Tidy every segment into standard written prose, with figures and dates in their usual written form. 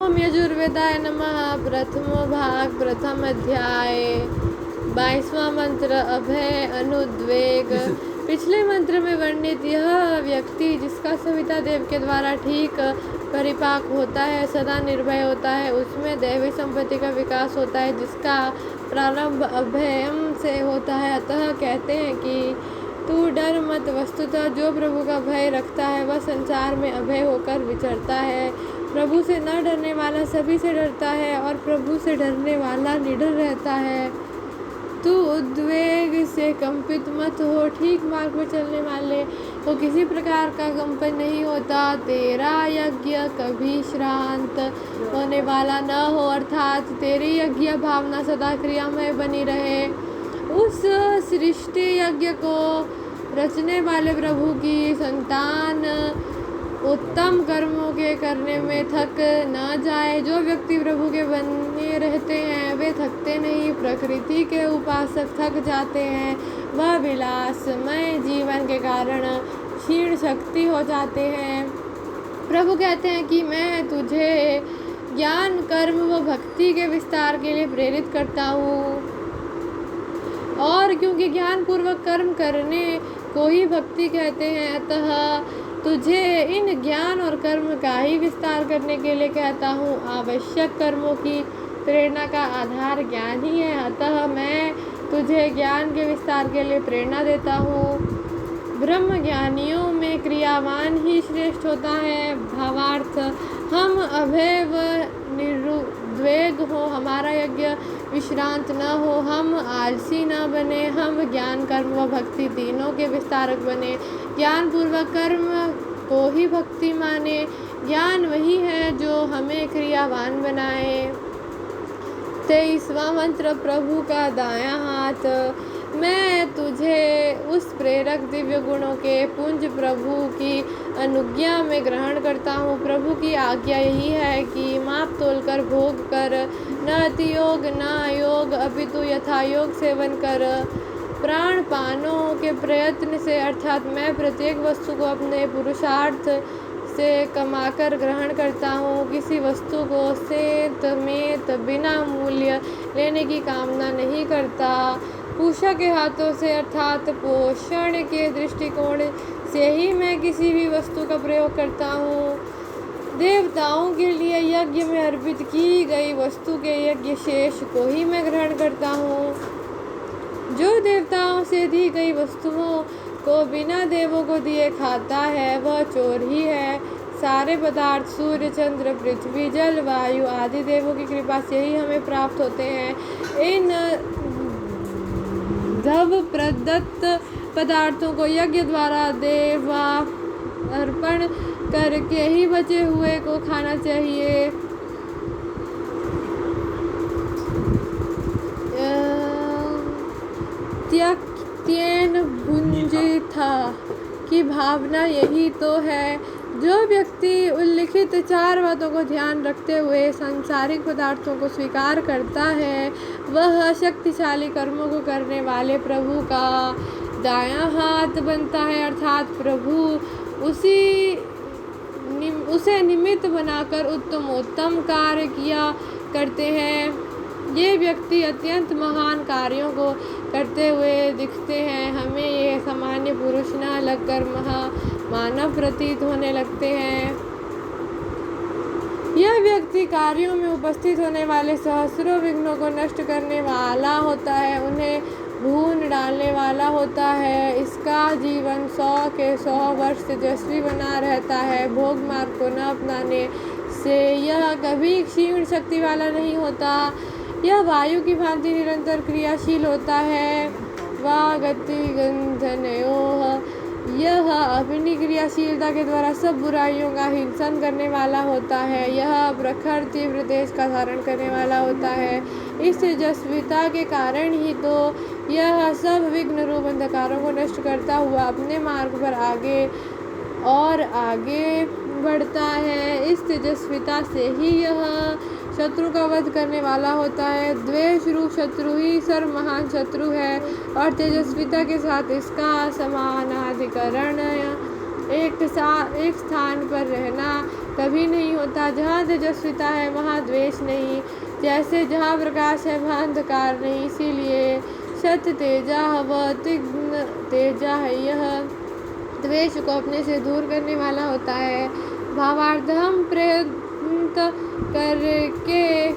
ओम यजुर्वेदाय नमः। प्रथमो भाग, प्रथम अध्याय, 22वां मंत्र, अभय अनुद्वेग। पिछले मंत्र में वर्णित यह व्यक्ति जिसका सविता देव के द्वारा ठीक परिपाक होता है, सदा निर्भय होता है, उसमें दैवी संपत्ति का विकास होता है, जिसका प्रारंभ अभयम से होता है। अतः कहते हैं कि तू डर मत। वस्तुतः जो प्रभु का भय रखता है वह संसार में अभय होकर विचरता है। प्रभु से न डरने वाला सभी से डरता है और प्रभु से डरने वाला निडर रहता है। तू उद्वेग से कंपित मत हो। ठीक मार्ग पर चलने वाले को किसी प्रकार का कंपन नहीं होता। तेरा यज्ञ कभी श्रांत होने वाला न हो, अर्थात तेरी यज्ञ भावना सदा क्रियामय बनी रहे। उस सृष्टि यज्ञ को रचने वाले प्रभु की संतान उत्तम कर्मों के करने में थक न जाए। जो व्यक्ति प्रभु के बने रहते हैं वे थकते नहीं। प्रकृति के उपासक थक जाते हैं, वह विलासमय जीवन के कारण क्षीण शक्ति हो जाते हैं। प्रभु कहते हैं कि मैं तुझे ज्ञान, कर्म व भक्ति के विस्तार के लिए प्रेरित करता हूँ, और क्योंकि ज्ञान पूर्वक कर्म करने को ही भक्ति कहते हैं, अतः तुझे इन ज्ञान और कर्म का ही विस्तार करने के लिए कहता हूँ। आवश्यक कर्मों की प्रेरणा का आधार ज्ञान ही है, अतः मैं तुझे ज्ञान के विस्तार के लिए प्रेरणा देता हूँ। ब्रह्म ज्ञानियों में क्रियावान ही श्रेष्ठ होता है। भावार्थ, हम अभय व निरुद्वेग हो, हमारा यज्ञ विश्रांत न हो, हम आलसी न बने, हम ज्ञान, कर्म व भक्ति तीनों के विस्तारक बने। ज्ञान पूर्वक कर्म को ही भक्ति माने। ज्ञान वही है जो हमें क्रियावान बनाए। 23वां मंत्र, प्रभु का दायां हाथ। मैं तुझे उस प्रेरक दिव्य गुणों के पुंज प्रभु की अनुज्ञा में ग्रहण करता हूँ। प्रभु की आज्ञा यही है कि माप तोल कर भोग कर, न अतियोग न अयोग, अपितु यथायोग सेवन कर। प्राणपानों के प्रयत्न से, अर्थात मैं प्रत्येक वस्तु को अपने पुरुषार्थ से कमाकर ग्रहण करता हूँ। किसी वस्तु को सेत मेत बिना मूल्य लेने की कामना नहीं करता। पूषा के हाथों से, अर्थात पोषण के दृष्टिकोण से ही मैं किसी भी वस्तु का प्रयोग करता हूँ। देवताओं के लिए यज्ञ में अर्पित की गई वस्तु के यज्ञ शेष को ही मैं ग्रहण करता हूँ। जो देवताओं से दी गई वस्तुओं को बिना देवों को दिए खाता है वह चोर ही है। सारे पदार्थ सूर्य, चंद्र, पृथ्वी, जल, वायु आदि देवों की कृपा से ही हमें प्राप्त होते हैं। इन धव प्रदत्त पदार्थों को यज्ञ द्वारा देवा अर्पण करके ही बचे हुए को खाना चाहिए। त्यक्त्येन भुञ्जीथा की भावना यही तो है। जो व्यक्ति उल्लिखित 4 बातों को ध्यान रखते हुए सांसारिक पदार्थों को स्वीकार करता है वह शक्तिशाली कर्मों को करने वाले प्रभु का दायां हाथ बनता है, अर्थात प्रभु उसे निमित्त बनाकर उत्तमोत्तम कार्य किया करते हैं। ये व्यक्ति अत्यंत महान कार्यों को करते हुए दिखते हैं। हमें ये सामान्य पुरुष न लगकर मानव प्रतीत होने लगते हैं। यह व्यक्ति कार्यों में उपस्थित होने वाले सहस्रों विघ्नों को नष्ट करने वाला होता है, उन्हें भून डालने वाला होता है। इसका जीवन 100 के 100 वर्ष तेजस्वी बना रहता है। भोग मार्ग को न अपनाने से यह कभी क्षीण शक्ति वाला नहीं होता। यह वायु की भांति निरंतर क्रियाशील होता है। वागति गंधनयोः, यह अपनी क्रियाशीलता के द्वारा सब बुराइयों का हिंसन करने वाला होता है। यह प्रखर तीव्र तेज का धारण करने वाला होता है। इस तेजस्विता के कारण ही तो यह सब विघ्न रूप अंधकारों को नष्ट करता हुआ अपने मार्ग पर आगे और आगे बढ़ता है। इस तेजस्विता से ही यह शत्रु का वध करने वाला होता है। द्वेष रूप शत्रु ही सर्व महान शत्रु है, और तेजस्विता के साथ इसका समानाधिकरण एक स्थान पर रहना कभी नहीं होता। जहाँ तेजस्विता है वहाँ द्वेष नहीं, जैसे जहाँ प्रकाश है वहाँ अंधकार नहीं। इसीलिए सत्य तेजा व तिग्न तेजा है, यह द्वेष को अपने से दूर करने वाला होता है। भावार्थ हम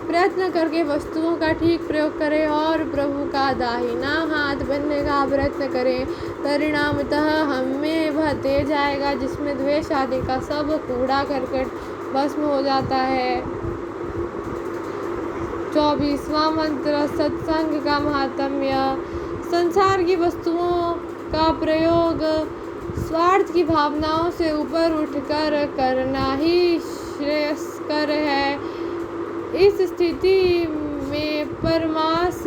प्रयत्न करके वस्तुओं का ठीक प्रयोग करें और प्रभु का दाहिना हाथ बनने का प्रयत्न करें। परिणामतः हमें वह तेज आएगा जिसमें द्वेष आदि का सब कूड़ा करकट भस्म हो जाता है। 24वां मंत्र, सत्संग का महात्म्य। संसार की वस्तुओं का प्रयोग स्वार्थ की भावनाओं से ऊपर उठकर करना ही श्रेयस्कर है। इस स्थिति में परमास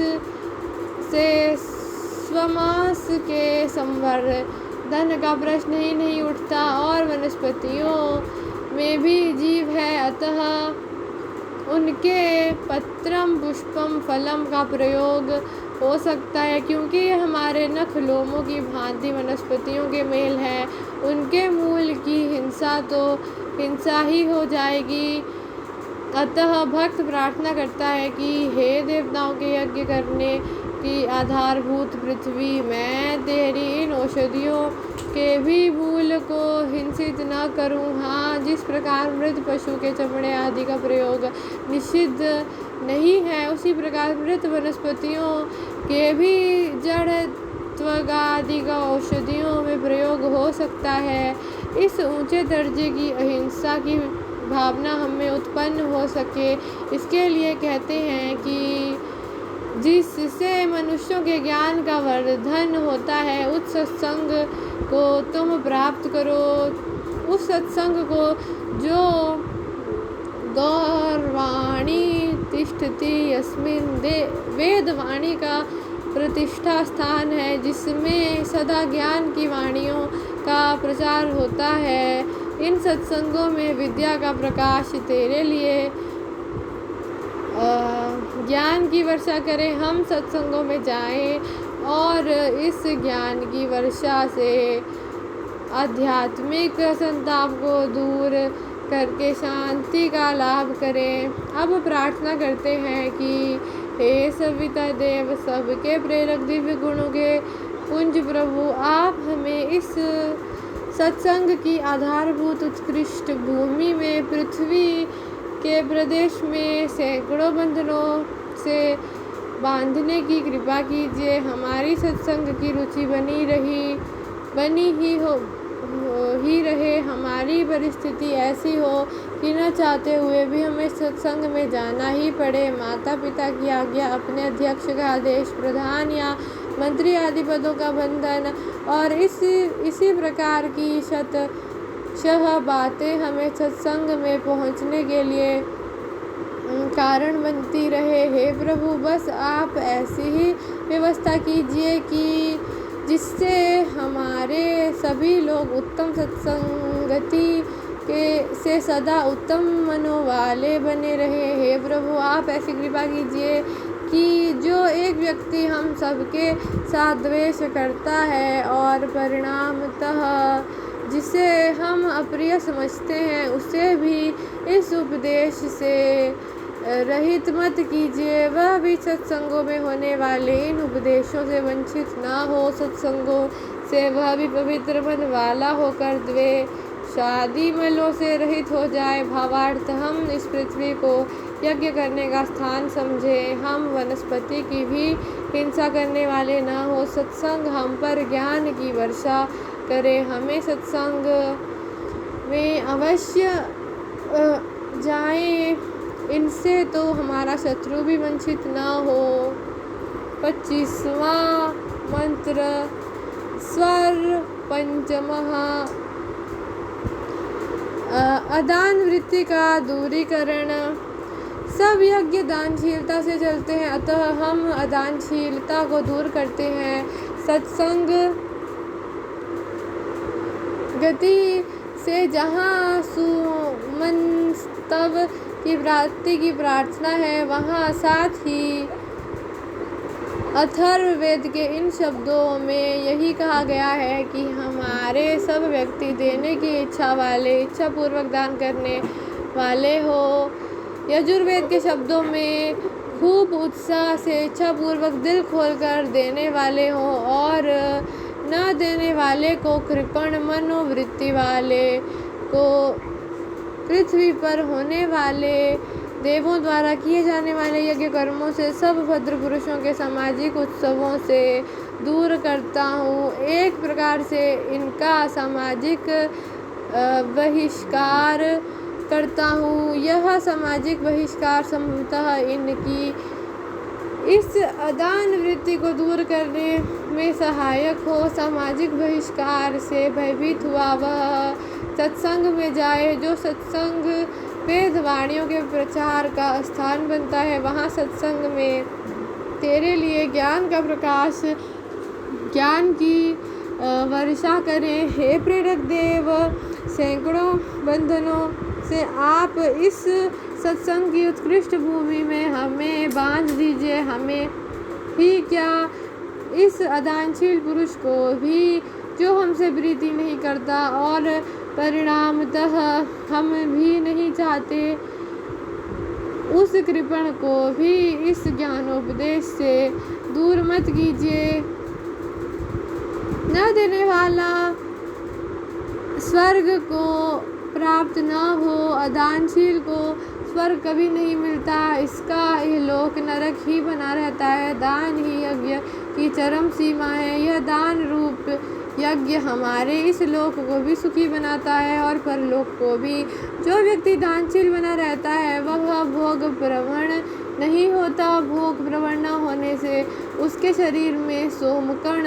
से स्वमास के संवर्धन का प्रश्न ही नहीं उठता और वनस्पतियों में भी जीव है, अतः उनके पत्रम पुष्पम फलम का प्रयोग हो सकता है, क्योंकि यह हमारे नख लोमों की भांति वनस्पतियों के मेल है। उनके मूल की हिंसा तो हिंसा ही हो जाएगी। अतः भक्त प्रार्थना करता है कि हे देवताओं के यज्ञ करने की आधारभूत पृथ्वी, मैं तेरी इन औषधियों के भी मूल को हिंसित न करूं। हाँ, जिस प्रकार मृत पशु के चमड़े आदि का प्रयोग निषिद्ध नहीं है, उसी प्रकार मृत वनस्पतियों के भी जड़ आदि का औषधियों में प्रयोग हो सकता है। इस ऊंचे दर्जे की अहिंसा की भावना हमें उत्पन्न हो सके, इसके लिए कहते हैं कि जिससे मनुष्यों के ज्ञान का वर्धन होता है, उस सत्संग को तुम प्राप्त करो। उस सत्संग को जो गौरवाणी तिष्ठति यस्मिन वेदवाणी का प्रतिष्ठा स्थान है, जिसमें सदा ज्ञान की वाणियों का प्रचार होता है। इन सत्संगों में विद्या का प्रकाश तेरे लिए ज्ञान की वर्षा करें। हम सत्संगों में जाएं और इस ज्ञान की वर्षा से आध्यात्मिक संताप को दूर करके शांति का लाभ करें। अब प्रार्थना करते हैं कि हे सविता देव, सबके प्रेरक दिव्य गुणों के पुंज प्रभु, आप हमें इस सत्संग की आधारभूत उत्कृष्ट भूमि में, पृथ्वी के प्रदेश में सैकड़ों बंधनों से बांधने की कृपा कीजिए। हमारी सत्संग की रुचि बनी ही रहे। हमारी परिस्थिति ऐसी हो कि न चाहते हुए भी हमें सत्संग में जाना ही पड़े। माता पिता की आज्ञा, अपने अध्यक्ष का आदेश, प्रधान या मंत्री आदि पदों का बंधन और इसी प्रकार की शतशः बातें हमें सत्संग में पहुंचने के लिए कारण बनती रहे। हे प्रभु, बस आप ऐसी ही व्यवस्था कीजिए कि जिससे हमारे सभी लोग उत्तम सत्संगति से सदा उत्तम मनों वाले बने रहे। हे प्रभु, आप ऐसी कृपा कीजिए कि जो एक व्यक्ति हम सबके साथ द्वेष करता है और परिणामतः जिसे हम अप्रिय समझते हैं, उसे भी इस उपदेश से रहित मत कीजिए। वह भी सत्संगों में होने वाले इन उपदेशों से वंचित ना हो। सत्संगों से वह भी पवित्र मन वाला होकर द्वेषादि मलों से रहित हो जाए। भावार्थ, हम इस पृथ्वी को यज्ञ करने का स्थान समझें। हम वनस्पति की भी हिंसा करने वाले ना हो। सत्संग हम पर ज्ञान की वर्षा करे। हमें सत्संग में अवश्य जाएं, इनसे तो हमारा शत्रु भी वंचित ना हो। 25वां मंत्र, स्वर पंचमः। अदान वृत्ति का दूरीकरण। सब यज्ञ दानशीलता से चलते हैं, अतः हम अदानशीलता को दूर करते हैं। सत्संग गति से जहाँ सुमनस्तव की प्राप्ति की प्रार्थना है, वहाँ साथ ही अथर्ववेद के इन शब्दों में यही कहा गया है कि हमारे सब व्यक्ति देने की इच्छा वाले, इच्छा पूर्वक दान करने वाले हो। यजुर्वेद के शब्दों में खूब उत्साह से, इच्छा पूर्वक, दिल खोलकर देने वाले हो, और न देने वाले को कृपण मनोवृत्ति वाले को पृथ्वी पर होने वाले देवों द्वारा किए जाने वाले यज्ञ कर्मों से, सब भद्र पुरुषों के सामाजिक उत्सवों से दूर करता हूँ। एक प्रकार से इनका सामाजिक बहिष्कार करता हूँ। यह सामाजिक बहिष्कार संभवतः इनकी इस अदान वृत्ति को दूर करने में सहायक हो। सामाजिक बहिष्कार से भयभीत हुआ वह सत्संग में जाए। जो सत्संग वेद वाणियों के प्रचार का स्थान बनता है, वहाँ सत्संग में तेरे लिए ज्ञान का प्रकाश, ज्ञान की वर्षा करें। हे प्रेरक देव, सैकड़ों बंधनों से आप इस सत्संग की उत्कृष्ट भूमि में हमें बांध दीजिए। हमें ही क्या, इस अदानशील पुरुष को भी, जो हमसे प्रीति नहीं करता और परिणामतः हम भी नहीं चाहते, उस कृपण को भी इस ज्ञानोपदेश से दूर मत कीजिए। न देने वाला स्वर्ग को प्राप्त न हो। अदानशील को स्वर्ग कभी नहीं मिलता, इसका यह लोक नरक ही बना रहता है। दान ही यज्ञ की चरम सीमा है। यह दान रूप यज्ञ हमारे इस लोक को भी सुखी बनाता है और परलोक को भी। जो व्यक्ति दानशील बना रहता है वह भोग प्रवण नहीं होता। भोग प्रवण न होने से उसके शरीर में सोमकण,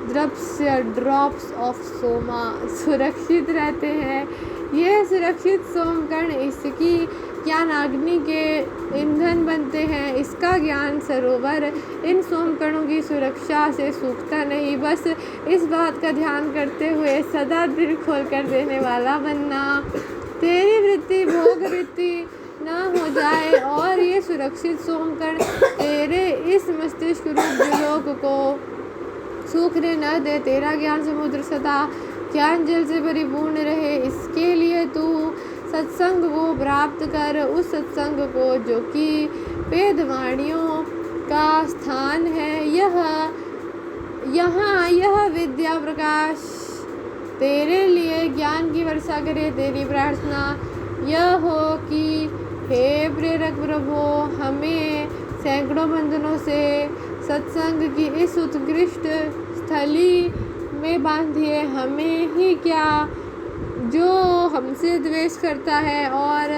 ड्रॉप्स ऑफ सोमा सुरक्षित रहते हैं। यह सुरक्षित सोमकण इसकी ज्ञानाग्नि के ईंधन बनते हैं। इसका ज्ञान सरोवर इन सोमकणों की सुरक्षा से सूखता नहीं। बस इस बात का ध्यान करते हुए सदा दिल खोलकर देने वाला बनना। तेरी वृत्ति भोग वृत्ति न हो जाए और ये सुरक्षित सोमकण तेरे इस मस्तिष्क रूप जुलोक को सूखने न दे। तेरा ज्ञान समुद्र सदा ज्ञान जल से परिपूर्ण रहे, इसके लिए तू सत्संग को प्राप्त कर। उस सत्संग को जो कि वेदवाणियों का स्थान है, यह विद्या प्रकाश तेरे लिए ज्ञान की वर्षा करे। तेरी प्रार्थना यह हो कि हे प्रेरक प्रभु, हमें सैकड़ों बंधनों से सत्संग की इस उत्कृष्ट स्थली में बांधिए। हमें ही क्या, जो हमसे द्वेष करता है और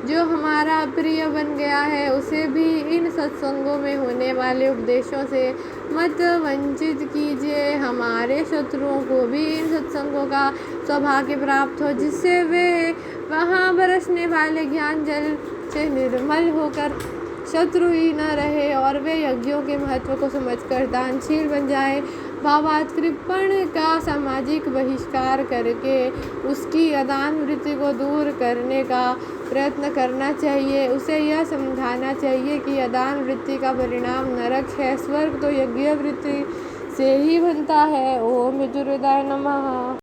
जो हमारा प्रिय बन गया है, उसे भी इन सत्संगों में होने वाले उपदेशों से मत वंचित कीजिए। हमारे शत्रुओं को भी इन सत्संगों का सौभाग्य प्राप्त हो, जिससे वे वहाँ बरसने वाले ज्ञान जल से निर्मल होकर शत्रु ही न रहे और वे यज्ञों के महत्व को समझकर दानशील बन जाए। भावार्थ, कृपण का सामाजिक बहिष्कार करके उसकी अदान वृत्ति को दूर करने का प्रयत्न करना चाहिए। उसे यह समझाना चाहिए कि अदान वृत्ति का परिणाम नरक है, स्वर्ग तो यज्ञ वृत्ति से ही बनता है। ओम यजुर्वेदाय नमः।